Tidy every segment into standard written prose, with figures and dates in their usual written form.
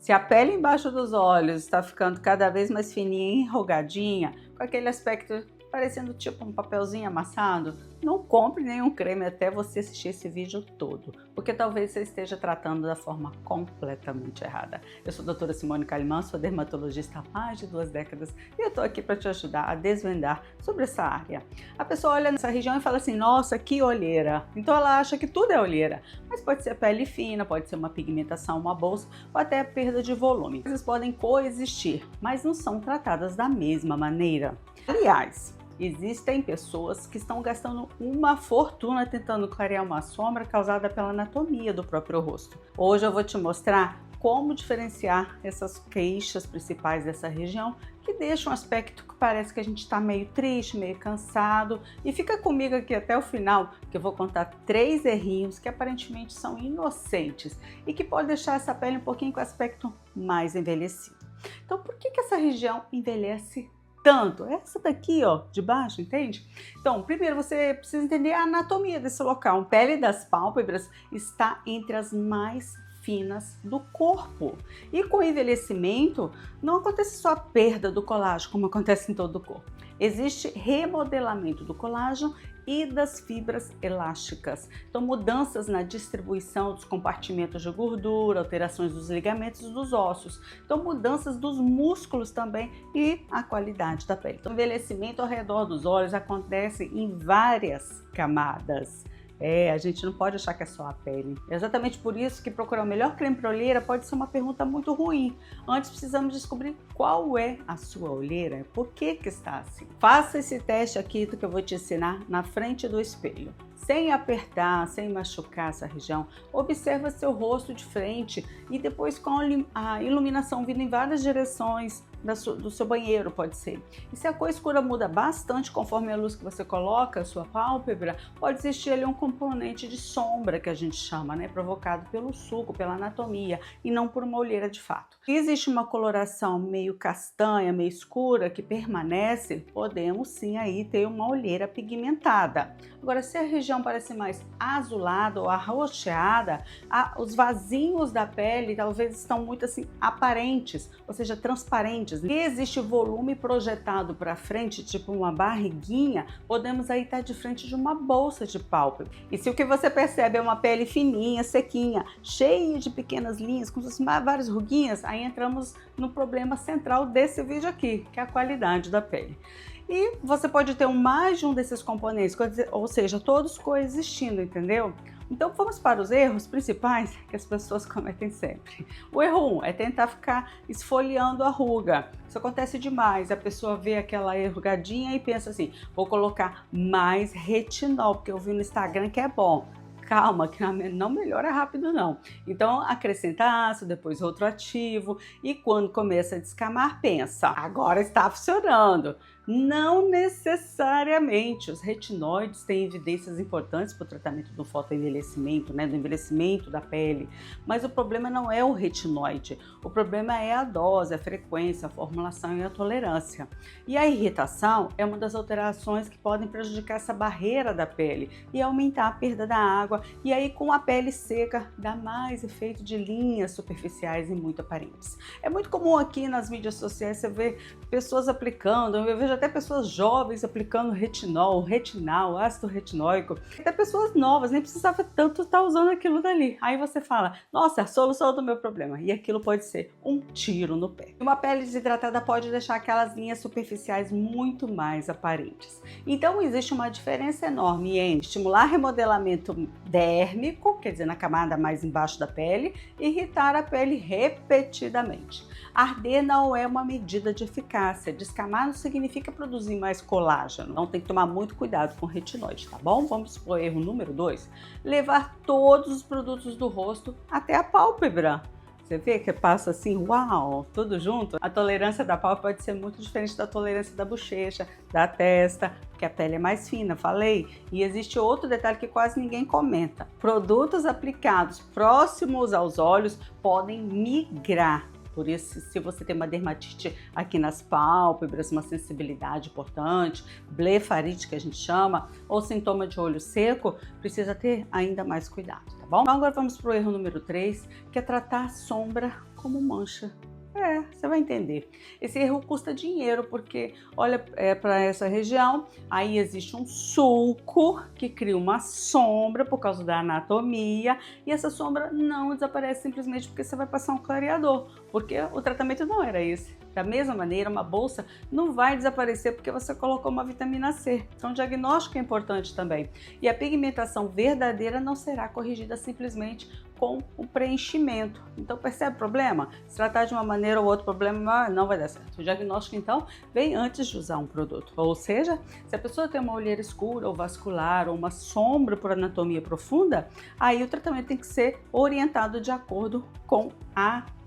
Se a pele embaixo dos olhos está ficando cada vez mais fininha e enrugadinha, com aquele aspecto parecendo tipo um papelzinho amassado, não compre nenhum creme até você assistir esse vídeo todo, porque talvez você esteja tratando da forma completamente errada. Eu sou a doutora Simone Calimã, sou dermatologista há mais de 2 décadas e eu tô aqui para te ajudar a desvendar sobre essa área. A pessoa olha nessa região e fala assim, nossa, que olheira! Então ela acha que tudo é olheira, mas pode ser pele fina, pode ser uma pigmentação, uma bolsa ou até perda de volume. Eles podem coexistir, mas não são tratadas da mesma maneira. Aliás, existem pessoas que estão gastando uma fortuna tentando clarear uma sombra causada pela anatomia do próprio rosto. Hoje eu vou te mostrar como diferenciar essas queixas principais dessa região que deixam um aspecto que parece que a gente está meio triste, meio cansado. E fica comigo aqui até o final, que eu vou contar 3 errinhos que aparentemente são inocentes e que podem deixar essa pele um pouquinho com aspecto mais envelhecido. Então, por que essa região envelhece tanto? Essa daqui, ó, de baixo, entende? Então, primeiro você precisa entender a anatomia desse local. A pele das pálpebras está entre as mais finas do corpo. E com o envelhecimento, não acontece só a perda do colágeno, como acontece em todo o corpo. Existe remodelamento do colágeno e das fibras elásticas. Então, mudanças na distribuição dos compartimentos de gordura, alterações dos ligamentos e dos ossos. Então, mudanças dos músculos também e a qualidade da pele. Então, o envelhecimento ao redor dos olhos acontece em várias camadas. A gente não pode achar que é só a pele. É exatamente por isso que procurar o melhor creme para olheira pode ser uma pergunta muito ruim. Antes precisamos descobrir qual é a sua olheira, por que está assim. Faça esse teste aqui do que eu vou te ensinar na frente do espelho. Sem apertar, sem machucar essa região, observa seu rosto de frente e depois com a iluminação vindo em várias direções do seu banheiro, pode ser. E se a cor escura muda bastante conforme a luz que você coloca, a sua pálpebra, pode existir ali um componente de sombra que a gente chama, né? Provocado pelo suco, pela anatomia e não por uma olheira de fato. Se existe uma coloração meio castanha, meio escura que permanece, podemos sim aí ter uma olheira pigmentada. Agora, se a região parece mais azulada ou arroxeada, os vasinhos da pele talvez estão muito assim aparentes, ou seja, transparentes. Se existe volume projetado para frente, tipo uma barriguinha, podemos aí estar de frente de uma bolsa de pálpebra. E se o que você percebe é uma pele fininha, sequinha, cheia de pequenas linhas, com várias ruguinhas, aí entramos no problema central desse vídeo aqui, que é a qualidade da pele. E você pode ter mais de um desses componentes, ou seja, todos coexistindo, entendeu? Então vamos para os erros principais que as pessoas cometem sempre. O erro 1 é tentar ficar esfoliando a ruga. Isso acontece demais, a pessoa vê aquela enrugadinha e pensa assim, vou colocar mais retinol, porque eu vi no Instagram que é bom. Calma, que não melhora rápido não. Então acrescenta ácido, depois outro ativo e quando começa a descamar, pensa, agora está funcionando. Não necessariamente. Os retinóides têm evidências importantes para o tratamento do fotoenvelhecimento, né, do envelhecimento da pele, mas o problema não é o retinóide, o problema é a dose, a frequência, a formulação e a tolerância. E a irritação é uma das alterações que podem prejudicar essa barreira da pele e aumentar a perda da água, e aí com a pele seca dá mais efeito de linhas superficiais e muito aparentes. É muito comum aqui nas mídias sociais você ver pessoas aplicando, eu vejo até pessoas jovens aplicando retinol, retinal, ácido retinóico, até pessoas novas, nem precisava tanto estar usando aquilo dali. Aí você fala, nossa, a solução do meu problema, e aquilo pode ser um tiro no pé. Uma pele desidratada pode deixar aquelas linhas superficiais muito mais aparentes. Então existe uma diferença enorme em estimular remodelamento dérmico, quer dizer, na camada mais embaixo da pele, e irritar a pele repetidamente. Arder não é uma medida de eficácia, descamar não significa produzir mais colágeno, então tem que tomar muito cuidado com o retinóide, tá bom? Vamos para o erro número 2, levar todos os produtos do rosto até a pálpebra. Você vê que passa assim, uau, tudo junto? A tolerância da pálpebra pode ser muito diferente da tolerância da bochecha, da testa, porque a pele é mais fina, falei. E existe outro detalhe que quase ninguém comenta. Produtos aplicados próximos aos olhos podem migrar. Por isso, se você tem uma dermatite aqui nas pálpebras, uma sensibilidade importante, blefarite que a gente chama, ou sintoma de olho seco, precisa ter ainda mais cuidado, tá bom? Então agora vamos para o erro número 3, que é tratar a sombra como mancha. Você vai entender. Esse erro custa dinheiro, porque olha para essa região, aí existe um sulco que cria uma sombra por causa da anatomia, e essa sombra não desaparece simplesmente porque você vai passar um clareador, porque o tratamento não era esse. Da mesma maneira, uma bolsa não vai desaparecer porque você colocou uma vitamina C. Então, o diagnóstico é importante também. E a pigmentação verdadeira não será corrigida simplesmente com o preenchimento. Então, percebe o problema? Se tratar de uma maneira ou outro problema, não vai dar certo. O diagnóstico, então, vem antes de usar um produto. Ou seja, se a pessoa tem uma olheira escura ou vascular ou uma sombra por anatomia profunda, aí o tratamento tem que ser orientado de acordo com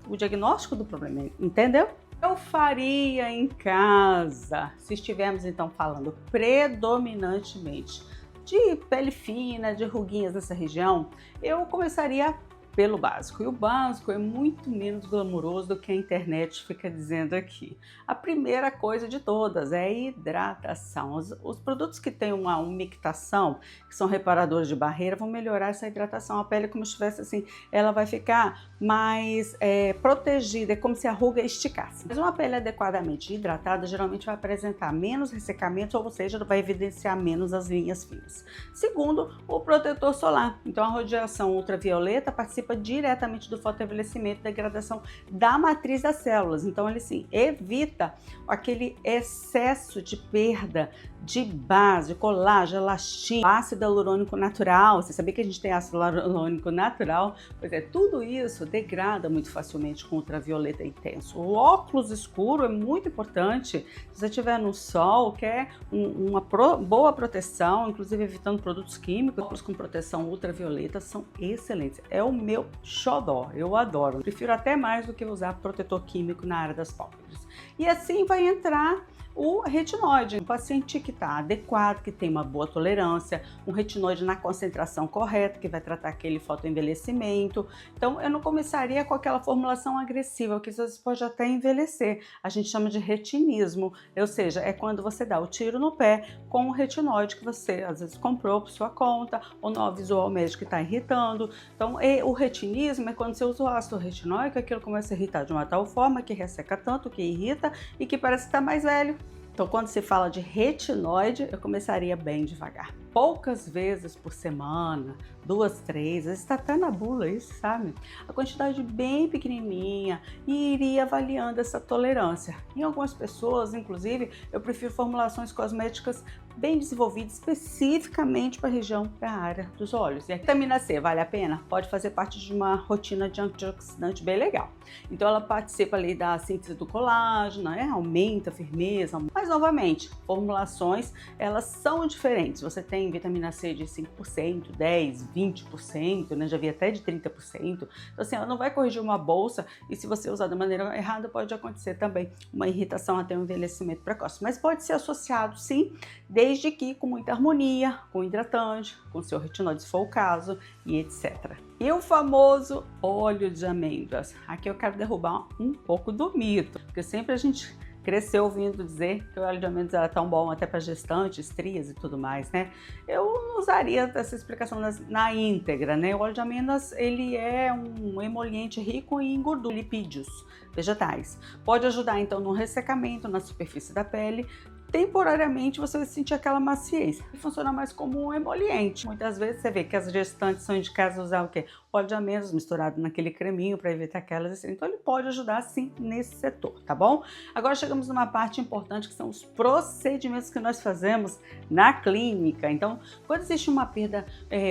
o diagnóstico do problema, entendeu? Eu faria em casa, se estivermos então falando predominantemente de pele fina, de ruguinhas nessa região, eu começaria pelo básico. E o básico é muito menos glamouroso do que a internet fica dizendo aqui. A primeira coisa de todas é a hidratação. Os produtos que têm uma umectação, que são reparadores de barreira, vão melhorar essa hidratação. A pele, como se estivesse assim, ela vai ficar mais protegida, é como se a ruga esticasse. Mas uma pele adequadamente hidratada geralmente vai apresentar menos ressecamento, ou seja, vai evidenciar menos as linhas finas. Segundo, o protetor solar. Então, a radiação ultravioleta participa diretamente do fotoenvelhecimento e degradação da matriz das células. Então, ele sim evita aquele excesso de perda de base, colágeno, elastina, ácido hialurônico natural. Você sabia que a gente tem ácido hialurônico natural? Pois é, tudo isso degrada muito facilmente com ultravioleta intenso. O óculos escuro é muito importante. Se você estiver no sol, quer uma boa proteção, inclusive evitando produtos químicos, óculos com proteção ultravioleta são excelentes. É o meu xodó, eu adoro. Prefiro até mais do que usar protetor químico na área das pálpebras. E assim vai entrar o retinoide, um paciente que está adequado, que tem uma boa tolerância, um retinoide na concentração correta, que vai tratar aquele fotoenvelhecimento. Então, eu não começaria com aquela formulação agressiva, que às vezes pode até envelhecer. A gente chama de retinismo, ou seja, é quando você dá o tiro no pé com o retinoide que você às vezes comprou por sua conta, ou não avisou ao médico que está irritando. Então, o retinismo é quando você usa o ácido retinóico, aquilo começa a irritar de uma tal forma que resseca tanto, que irrita e que parece que está mais velho. Então, quando se fala de retinoide, eu começaria bem devagar. Poucas vezes por semana, 2, 3, está até na bula isso, sabe? A quantidade bem pequenininha e iria avaliando essa tolerância. Em algumas pessoas, inclusive, eu prefiro formulações cosméticas bem desenvolvidas especificamente para a região da área dos olhos. E a vitamina C vale a pena? Pode fazer parte de uma rotina de antioxidante bem legal. Então ela participa ali da síntese do colágeno, né? Aumenta a firmeza. Mas novamente, formulações elas são diferentes. Você tem vitamina C de 5%, 10%, 20%, né? Já vi até de 30%. Então assim, ela não vai corrigir uma bolsa e se você usar da maneira errada pode acontecer também uma irritação até um envelhecimento precoce. Mas pode ser associado sim, desde que com muita harmonia, com hidratante, com seu retinoide se for o caso e etc. E o famoso óleo de amêndoas. Aqui eu quero derrubar um pouco do mito, porque sempre a gente cresceu ouvindo dizer que o óleo de amêndoas era tão bom até para gestantes, estrias e tudo mais, né? Eu não usaria essa explicação na íntegra, né? O óleo de amêndoas, ele é um emoliente rico em gordura, lipídios vegetais. Pode ajudar, então, no ressecamento, na superfície da pele. Temporariamente você vai sentir aquela maciez e funciona mais como um emoliente. Muitas vezes você vê que as gestantes são indicadas a usar o quê? Óleo de amêndoas misturado naquele creminho para evitar aquelas. Então ele pode ajudar sim nesse setor, tá bom? Agora chegamos numa parte importante que são os procedimentos que nós fazemos na clínica. Então, quando existe uma perda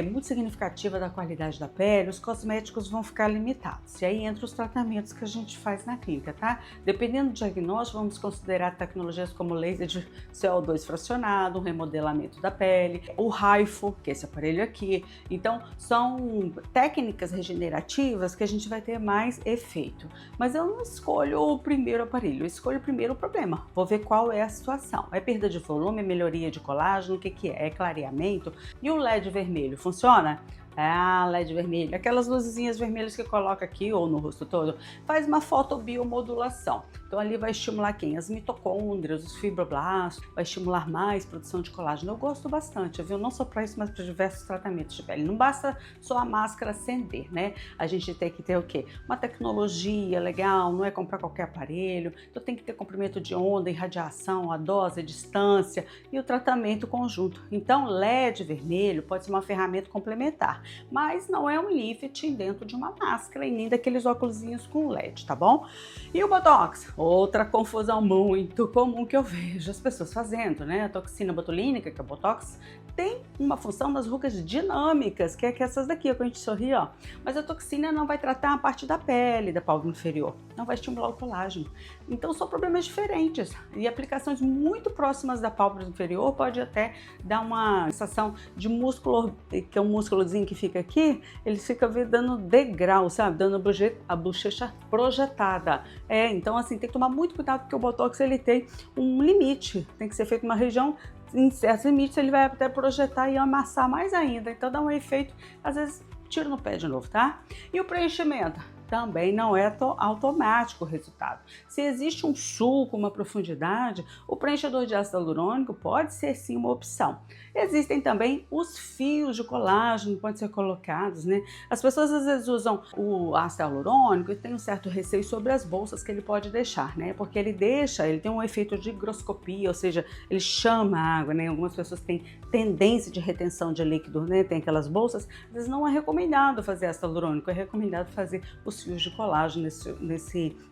muito significativa da qualidade da pele, os cosméticos vão ficar limitados. E aí entra os tratamentos que a gente faz na clínica, tá? Dependendo do diagnóstico, vamos considerar tecnologias como laser de CO2 fracionado, um remodelamento da pele, o HIFU, que é esse aparelho aqui. Então, são técnicas regenerativas que a gente vai ter mais efeito. Mas eu não escolho o primeiro aparelho, eu escolho primeiro o problema. Vou ver qual é a situação. É perda de volume, é melhoria de colágeno, o que é? É clareamento? E o LED vermelho, funciona? Ah, LED vermelho, aquelas luzinhas vermelhas que coloca aqui ou no rosto todo, faz uma fotobiomodulação. Então ali vai estimular quem? As mitocôndrias, os fibroblastos, vai estimular mais produção de colágeno. Eu gosto bastante, viu? Não só para isso, mas para diversos tratamentos de pele. Não basta só a máscara acender, né? A gente tem que ter o quê? Uma tecnologia legal, não é comprar qualquer aparelho. Então tem que ter comprimento de onda, irradiação, a dose, a distância e o tratamento conjunto. Então LED vermelho pode ser uma ferramenta complementar, mas não é um lifting dentro de uma máscara e nem daqueles óculosinhos com LED, tá bom? E o Botox? Outra confusão muito comum que eu vejo as pessoas fazendo, né? A toxina botulínica, que é o Botox, tem uma função nas rugas dinâmicas, que é essas daqui, que a gente sorri, ó. Mas a toxina não vai tratar a parte da pele da pálpebra inferior, não vai estimular o colágeno. Então são problemas diferentes e aplicações muito próximas da pálpebra inferior pode até dar uma sensação de músculo, que é um músculozinho que fica aqui, ele fica dando degrau, sabe? Dando a bochecha projetada. Então assim, tem que tomar muito cuidado porque o Botox ele tem um limite, tem que ser feito uma região em certos limites, ele vai até projetar e amassar mais ainda, então dá um efeito, às vezes tiro no pé de novo, tá? E o preenchimento? Também não é automático o resultado. Se existe um sulco, uma profundidade, o preenchedor de ácido hialurônico pode ser sim uma opção. Existem também os fios de colágeno que podem ser colocados, né? As pessoas às vezes usam o ácido hialurônico e tem um certo receio sobre as bolsas que ele pode deixar, né? Porque ele tem um efeito de higroscopia, ou seja, ele chama a água, né? Algumas pessoas têm tendência de retenção de líquido, né? Tem aquelas bolsas, às vezes não é recomendado fazer ácido hialurônico, é recomendado fazer os fios de colágeno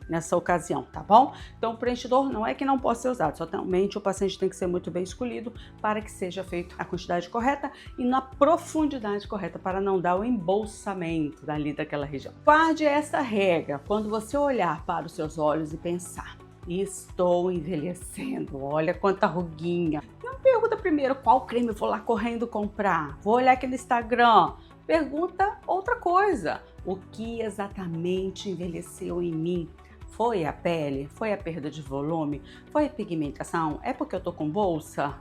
nessa ocasião, tá bom? Então o preenchedor não é que não possa ser usado, somente o paciente tem que ser muito bem escolhido para que seja feito a quantidade correta e na profundidade correta para não dar o embolsamento dali daquela região. Guarde essa regra quando você olhar para os seus olhos e pensar: estou envelhecendo, olha quanta ruguinha. Não pergunta primeiro qual creme eu vou lá correndo comprar, vou olhar aqui no Instagram. Pergunta outra coisa: o que exatamente envelheceu em mim? Foi a pele? Foi a perda de volume? Foi a pigmentação? É porque eu tô com bolsa?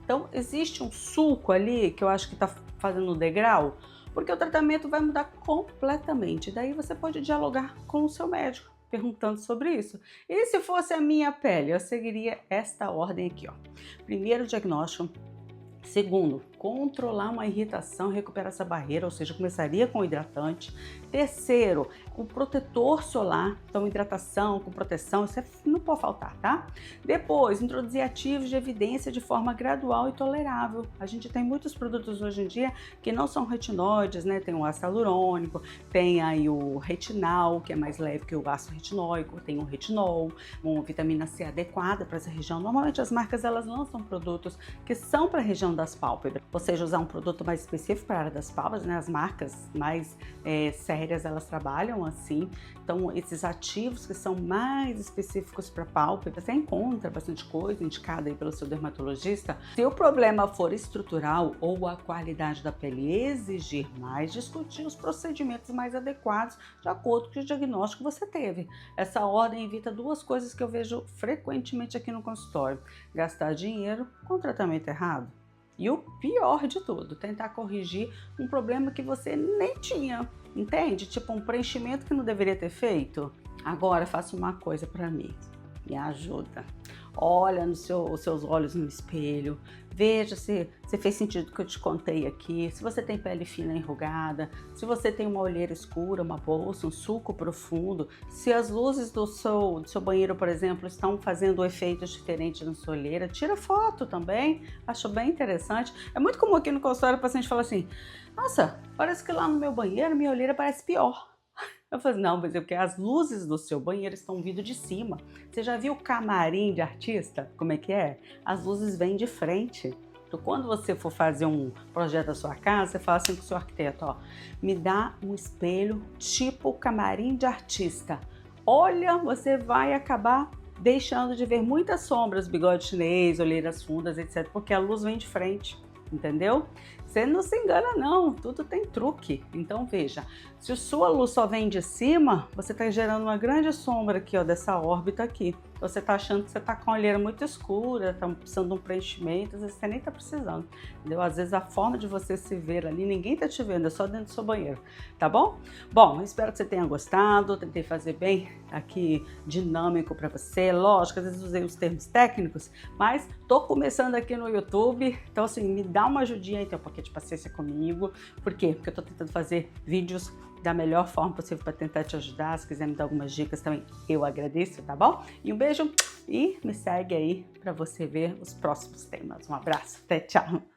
Então existe um sulco ali que eu acho que tá fazendo um degrau, porque o tratamento vai mudar completamente. Daí você pode dialogar com o seu médico perguntando sobre isso. E se fosse a minha pele, eu seguiria esta ordem aqui, ó. Primeiro, diagnóstico. Segundo, controlar uma irritação, recuperar essa barreira, ou seja, começaria com o hidratante. Terceiro, o protetor solar, então hidratação com proteção, isso não pode faltar, tá? Depois, introduzir ativos de evidência de forma gradual e tolerável. A gente tem muitos produtos hoje em dia que não são retinóides, né? Tem o ácido hialurônico, tem aí o retinal, que é mais leve que o ácido retinóico, tem o retinol, uma vitamina C adequada para essa região. Normalmente as marcas elas lançam produtos que são para a região das pálpebras, ou seja, usar um produto mais específico para a área das pálpebras, né? As marcas mais sérias elas trabalham assim, então esses ativos que são mais específicos para pálpebra, você encontra bastante coisa indicada aí pelo seu dermatologista. Se o problema for estrutural ou a qualidade da pele exigir mais, discutir os procedimentos mais adequados de acordo com o diagnóstico que você teve. Essa ordem evita duas coisas que eu vejo frequentemente aqui no consultório: gastar dinheiro com tratamento errado. E o pior de tudo, tentar corrigir um problema que você nem tinha, entende? Tipo um preenchimento que não deveria ter feito. Agora faça uma coisa para mim, me ajuda. Olha os seus olhos no espelho, veja se fez sentido o que eu te contei aqui, se você tem pele fina enrugada, se você tem uma olheira escura, uma bolsa, um sulco profundo, se as luzes do seu banheiro, por exemplo, estão fazendo efeitos diferentes na sua olheira, tira foto também, acho bem interessante. É muito comum aqui no consultório o paciente fala assim: nossa, parece que lá no meu banheiro minha olheira parece pior. Eu falei: não, mas é porque as luzes do seu banheiro estão vindo de cima. Você já viu o camarim de artista? Como é que é? As luzes vêm de frente. Então, quando você for fazer um projeto da sua casa, você fala assim com o seu arquiteto: ó, me dá um espelho tipo camarim de artista. Olha, você vai acabar deixando de ver muitas sombras, bigode chinês, olheiras fundas, etc., porque a luz vem de frente. Entendeu? Você não se engana não, tudo tem truque. Então veja, Se a sua luz só vem de cima, você está gerando uma grande sombra aqui, ó, dessa órbita aqui. Então você está achando que você está com a olheira muito escura, está precisando de um preenchimento, às vezes você nem está precisando, entendeu? Às vezes a forma de você se ver ali, ninguém está te vendo, é só dentro do seu banheiro, tá bom? Bom, espero que você tenha gostado, tentei fazer bem aqui, dinâmico para você. Lógico, às vezes usei os termos técnicos, mas tô começando aqui no YouTube, então assim, me dá uma ajudinha aí, tem um pouquinho de paciência comigo. Por quê? Porque eu tô tentando fazer vídeos da melhor forma possível para tentar te ajudar. Se quiser me dar algumas dicas também, eu agradeço, tá bom? E um beijo e me segue aí para você ver os próximos temas. Um abraço, até tchau!